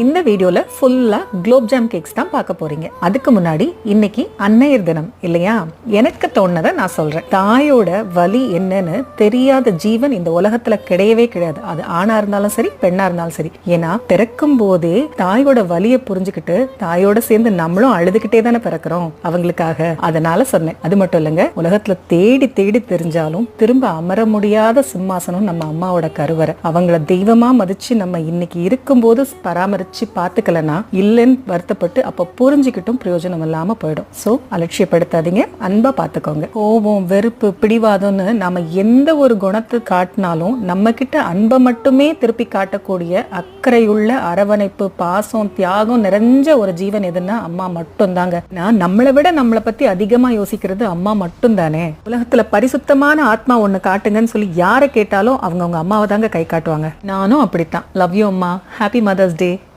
இந்த வீடியோல ஃபுல்லா குலோப் ஜாம் கேக்ஸ் தான் பார்க்க போறீங்க. அதுக்கு முன்னாடி இன்னைக்கு அன்னையர் தினம் இல்லையா? எனக்கு தோணுனதை நான் சொல்றேன். தாயோட வலி என்னன்னு தெரியாத ஜீவன் இந்த உலகத்துல கிடையவே கிடையாது. அது ஆணா இருந்தாலும் சரி, பெண்ணா இருந்தாலும் சரி. ஏன்னா பிறக்கும் போதே தாயோட வலியை புரிஞ்சுக்கிட்டு தாயோட சேர்ந்து நம்மளும் அழுதுகிட்டே தானே பிறக்கிறோம் அவங்களுக்காக. அதனால சொன்னேன். அது மட்டும் இல்லைங்க, உலகத்துல தேடி தேடி தெரிஞ்சாலும் திரும்ப அமர முடியாத சிம்மாசனம் நம்ம அம்மாவோட கருவறை. அவங்கள தெய்வமா மதிச்சு நம்ம இன்னைக்கு இருக்கும்போது பராமரிச்சு பாத்துக்கலனா இல்லைன்னு வருத்தப்பட்டு அப்ப புரிஞ்சுக்கிட்டும் பிரயோஜனம் இல்லாம போயிடும். சோ அலட்சியப்படுத்தாதீங்க, அன்பா பாத்துக்கோங்க. கோபம், வெறுப்பு, பிடிவாதம்னு நாம எந்த ஒரு குணத்தை காட்டினாலும் நம்ம கிட்ட அன்பை மட்டுமே திருப்பி காட்டக்கூடிய அக்கறையுள்ள அரவணைப்பு, பாசம், தியாகம் நிறைஞ்ச ஒரு ஜீவன் எதுன்னா அம்மா மட்டும் தாங்க. நம்மளை விட நம்மளை பத்தி அதிகமா யோசிக்கிறது அம்மா மட்டும் தானே. உலகத்துல பரிசுத்தமான ஆத்மா ஒண்ணு காட்டுங்கன்னு சொல்லி யாரை கேட்டாலும் அவங்க அம்மாவை தாங்க கை காட்டுவாங்க. நானும் அப்படித்தான். லவ் யூ அம்மா, ஹாப்பி மதர்ஸ் டே.